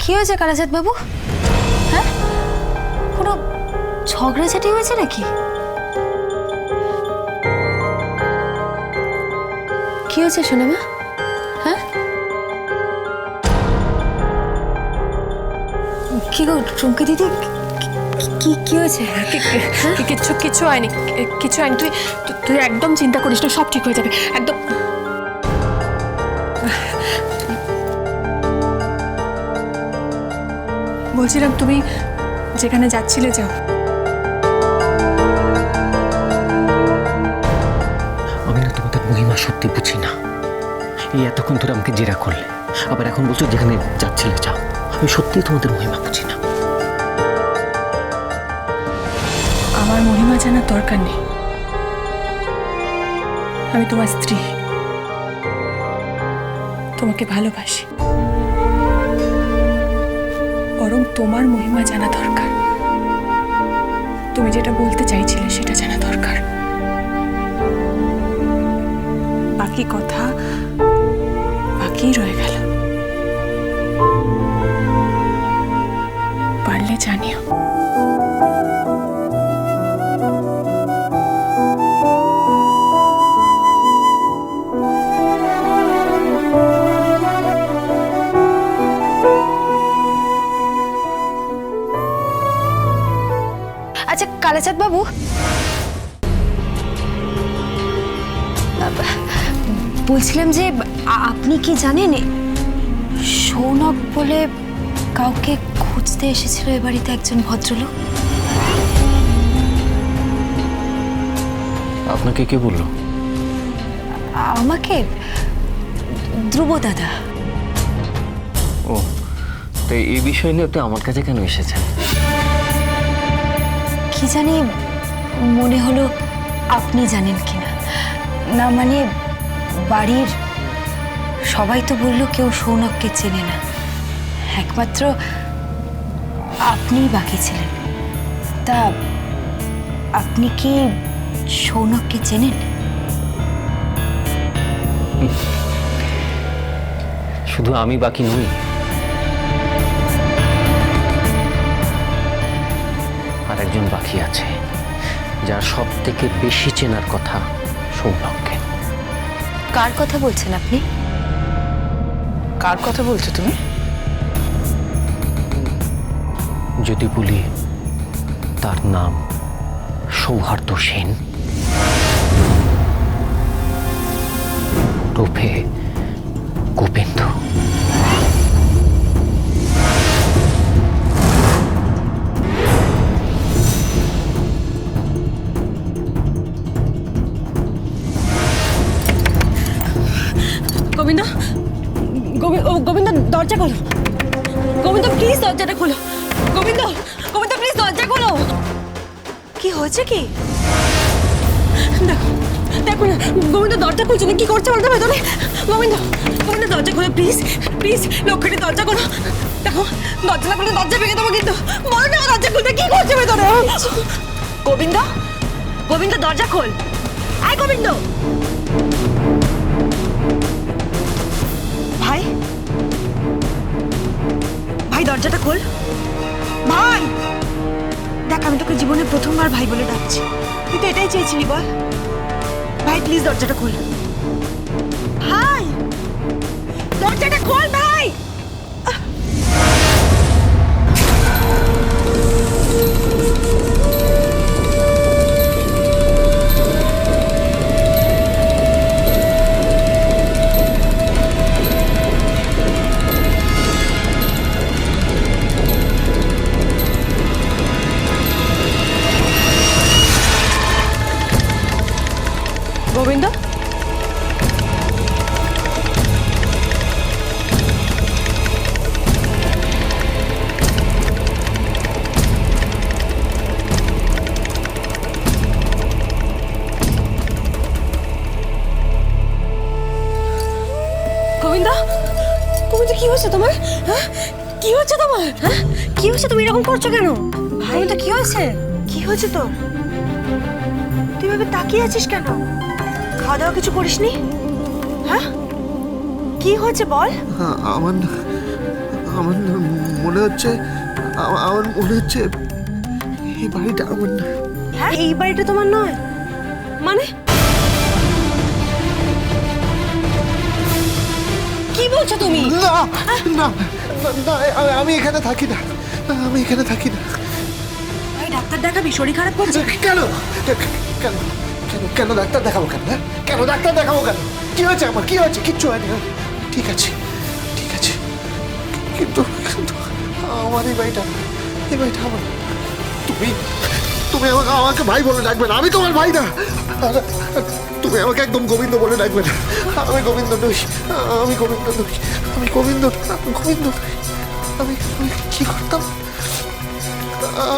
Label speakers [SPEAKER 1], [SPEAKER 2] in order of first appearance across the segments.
[SPEAKER 1] কি হয়েছে কারাজাত বাবু? হ্যাঁ, কোনো ঝগড়াঝাটি হয়েছে নাকি? কি হয়েছে সোনামা? হ্যাঁ, কি গো চুমকি দিদি, কি হয়েছে?
[SPEAKER 2] কিচ্ছু হয়নি, কিছু হয়নি। তুই তুই একদম চিন্তা করিস না, সব ঠিক হয়ে যাবে একদম। বলছিলাম তুমি যেখানে যাচ্ছিলে যাও।
[SPEAKER 3] আমি না তোমাদের মহিমা সত্যি বুঝি না। এই এতক্ষণ ধরে আমাকে জেরা করলে, আবার এখন বলছো যেখানে যাচ্ছিলে যাও। আমি সত্যিই তোমাদের মহিমা বুঝি না।
[SPEAKER 2] আমার মহিমা জানার দরকার নেই। আমি তোমার স্ত্রী, তোমাকে ভালোবাসি। বরং তোমার মহিমা জানা দরকার। তুমি যেটা বলতে চাইছিলে সেটা জানা দরকার। বাকি কথা বাকি রয়ে গেল। পারলে জানিও।
[SPEAKER 1] আচ্ছা কালাচাঁদ বাবু, বলছিলাম যে আপনি কি জানেন সৌনক বলে কাউকে খুঁজতে এসেছিল এ বাড়িতে একজন ভদ্রলোক?
[SPEAKER 3] আপনাকে কে বললো?
[SPEAKER 1] আমাকে ধ্রুব দাদা।
[SPEAKER 3] ও, তো এই বিষয় নিয়ে আপনি আমার কাছে কেন এসেছেন?
[SPEAKER 1] কি জানি, মনে হলো আপনি জানেন কিনা। না মানে বাড়ির সবাই তো বলল কেউ সৌনককে চেনে না, একমাত্র আপনিই বাকি ছিলেন। তা আপনি কি সৌনককে চেনেন?
[SPEAKER 3] শুধু আমি বাকি নই, আর একজন বাকি আছে যার সব থেকে বেশি চেনার কথা সৌনককে।
[SPEAKER 1] কার কথা বলছেন আপনি?
[SPEAKER 4] কার কথা বলছো তুমি?
[SPEAKER 3] যদি বলি তার নাম সৌহার্দ্য সেন, রূপে গোবিন্দ।
[SPEAKER 2] গোবিন্দ, গোবিন্দ দরজা খোলো। গোবিন্দ প্লিজ দরজাটা খোলো। গোবিন্দ, গোবিন্দ প্লিজ দরজা খোলো। কি হয়েছে কি? দেখো দেখো না, গোবিন্দ দরজা খুলছে না, কি করছে বলতে ভেতরে? গোবিন্দ, গোবিন্দ দরজা খোলো প্লিজ, প্লিজ লক্ষ্মীটি দরজা খোলো। দেখো দরজা না খুলে দরজা ভেঙে দেবো কিন্তু। বলো না দরজা খুলবে, কি করছে ভেতরে? গোবিন্দ, গোবিন্দ দরজা খোল। আয় গোবিন্দ। ভাই, ভাই দরজাটা খোল। ভাই দেখ, আমি তোকে জীবনে প্রথমবার ভাই বলে ডাকছি। তুই তো এটাই চেয়েছিলি, বল। ভাই প্লিজ দরজাটা খোল। ভাই দরজাটা খোল ভাই। গোবিন্দ, গোবিন্দ, গোবিন্দ কি হয়েছে তোমার? হ্যাঁ কি হয়েছে তোমার? হ্যাঁ কি হয়েছে? তুমি এরকম করছো কেন? গোবিন্দ কি হয়েছে? কি হয়েছে তো? তুই ভাবে তাকিয়ে আছিস কেন? খাওয়া দাওয়া কিছু করিসনি? হ্যাঁ কি হয়েছে বল।
[SPEAKER 5] আমার আমার মনে হচ্ছে আমার মনে হচ্ছে এই বাড়িটা আমার না।
[SPEAKER 2] হ্যাঁ এই বাড়িটা তোমার নয় মানে কি বলছো তুমি?
[SPEAKER 5] না না না, আমি এখানে থাকি না, আমি এখানে থাকি না।
[SPEAKER 2] ভাই ডাক্তার দেখাবি, শরীর খারাপ করছে।
[SPEAKER 5] কেন কেন কেন কেন ডাক্তার দেখাবো কেন? হ্যাঁ কেন ডাক্তার দেখাবো কেন? কি হয়েছে আমার? কি হয়েছে? কিচ্ছু হয়নি। ঠিক আছে ঠিক আছে, কিন্তু কিন্তু আমার এই বাড়িটা আমার। তুমি তুমি আমাকে ভাই বলে ডাকবে না, আমি তোমার ভাই না। তুমি আমাকে একদম গোবিন্দ বলে ডাকবে না, আমি গোবিন্দ নই, আমি গোবিন্দ নই, আমি গোবিন্দ নই। আমি কি করতাম?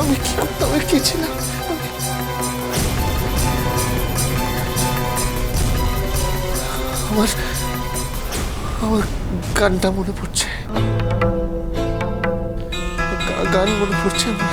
[SPEAKER 5] আমি কি করতাম? আমি কে ছিলাম? আমার আমার গানটা মনে পড়ছে, গান মনে পড়ছে আমার।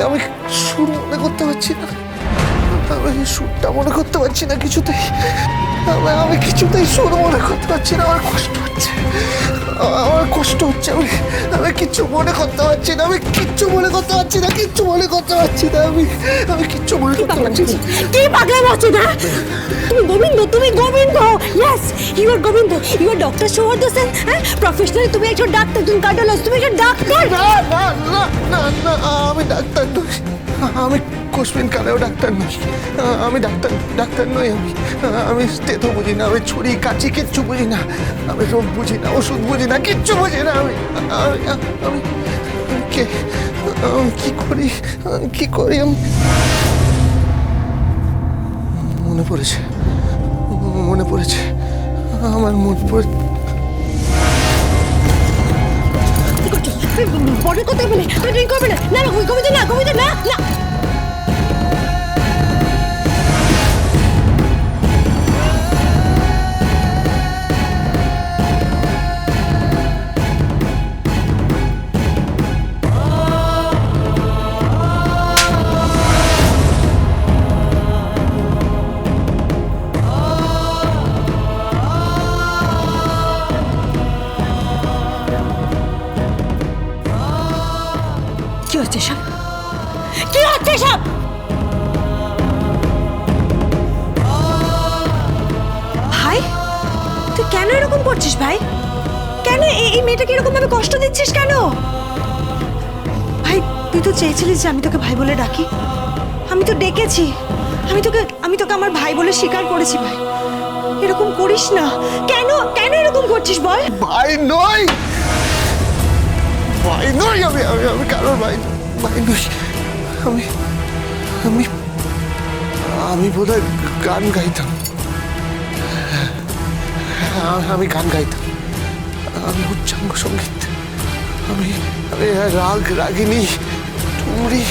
[SPEAKER 5] আমি সুর মনে করতে পারছি না, আমি সুরটা মনে করতে পারছি না কিছুতেই। আমি কিছুতেই সুর মনে করতে পারছি না, আমার কষ্ট হচ্ছে, আমার কষ্ট হচ্ছে। আমি কিচ্ছু মনে করতে পারছি না, আমি কিচ্ছু মনে করতে পারছি না, কিচ্ছু মনে করতে পারছি না, আমি কিচ্ছু মনে করতে পারছি না।
[SPEAKER 2] কি পাগলা বলছো না? তুমি গোবিন্দ, তুমি Gobinda. Yes you are Gobinda, you are doctor Sauhardya Sen. হ্যাঁ প্রফেশনালি তুমি একজন ডাক্তার, তুমি কার্ডিওলজিস্ট, তুমি একজন ডাক্তার।
[SPEAKER 5] না না না না না, আমি ডাক্তার নই, আমি কোশ্মিন কালেও ডাক্তার নই, আমি ডাক্তার নই। আমি স্টেথো বুঝি না, আমি ছুরি কাঁচি কিচ্ছু বুঝি না, আমি রোগ বুঝি না, ওষুধ বুঝি না, কিচ্ছু বুঝি না। আমি কে? আমি কি করি আমি? মনে পড়েছে আমার মনে পড়ে।
[SPEAKER 2] কি করছো? বডি কোথায় পেলে? তুমি ড্রিঙ্ক করবে না? না না গোবিন্দ না, গোবিন্দ না না। কি হচ্ছে সব? কি হচ্ছে সব? ভাই তুই কেন এরকম করছিস ভাই? কেন এই মেয়েটাকে এরকম ভাবে কষ্ট দিচ্ছিস কেন? ভাই তুই তো চেয়েছিলিস যে আমি তোকে ভাই বলে ডাকি, আমি তো ডেকেছি, আমি তোকে আমার ভাই বলে স্বীকার করেছি। ভাই এরকম করিস না, কেন এরকম করছিস বল?
[SPEAKER 5] ভাই নই, আমি কারোর ভাই নই। আমি বোধহয় গান গাইতাম, আমি গান গাইতাম, আমি উচ্চাঙ্গ সঙ্গীত, আমি রাগিনী ঠুমরি।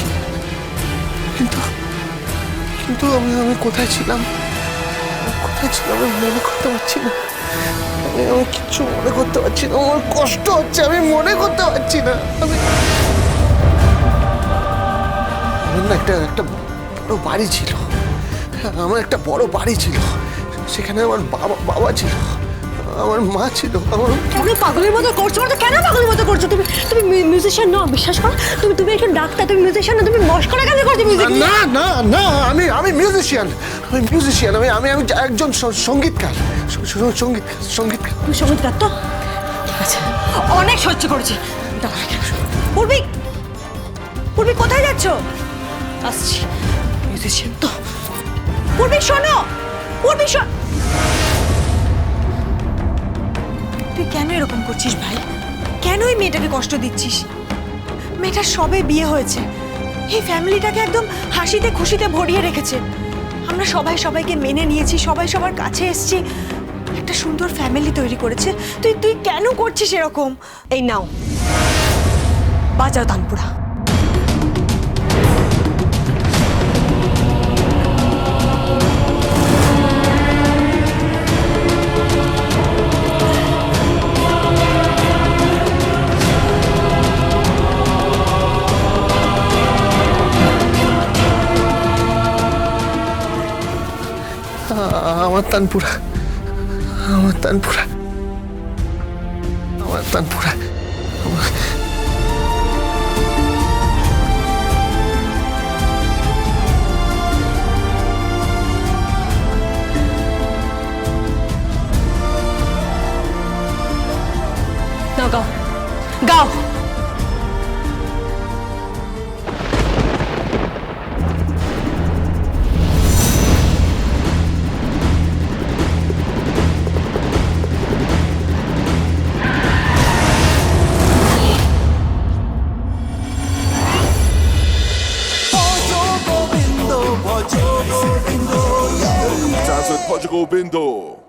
[SPEAKER 5] কিন্তু আমি কোথায় ছিলাম আমি মনে করতে পারছি না, আমি কিচ্ছু মনে করতে পারছি না, আমার কষ্ট হচ্ছে, আমি মনে করতে পারছি না। আমার না একটা বড় বাড়ি ছিল, আমার একটা বড় বাড়ি ছিল, সেখানে আমার বাবা ছিল, আমার মা ছিল।
[SPEAKER 2] কেন পাগলের মতো করছো? কেন পাগলের মতো করছো? তুমি মিউজিশিয়ান নও, বিশ্বাস করো। তুমি একজন ডাক্তার, তুমি মিউজিশিয়ান না, তুমি মস্করা কেন করছো মিউজিক?
[SPEAKER 5] না না না, আমি মিউজিশিয়ান, আমি একজন সঙ্গীতকার।
[SPEAKER 2] তুমি সঙ্গীতকার তো? ঠিক আছে, অনেক সহ্য করেছি। পূর্বী কোথায় যাচ্ছ? আসছি, মিউজিশিয়ান তো। পূর্বী শোনো, তুই কেন এরকম করছিস ভাই? কেন এই মেয়েটাকে কষ্ট দিচ্ছিস? মেয়েটার সবে বিয়ে হয়েছে, এই ফ্যামিলিটাকে একদম হাসিতে খুশিতে ভরিয়ে রেখেছে। আমরা সবাইকে মেনে নিয়েছি, সবাই সবার কাছে এসেছি, একটা সুন্দর ফ্যামিলি তৈরি করেছে। তুই কেন করছিস এরকম? এই নাও বাজাও তানপুরা।
[SPEAKER 5] আমার তানপুরা আমার তানপুরা
[SPEAKER 2] নাও গাও গাও
[SPEAKER 6] Dance with Portugal Bindo.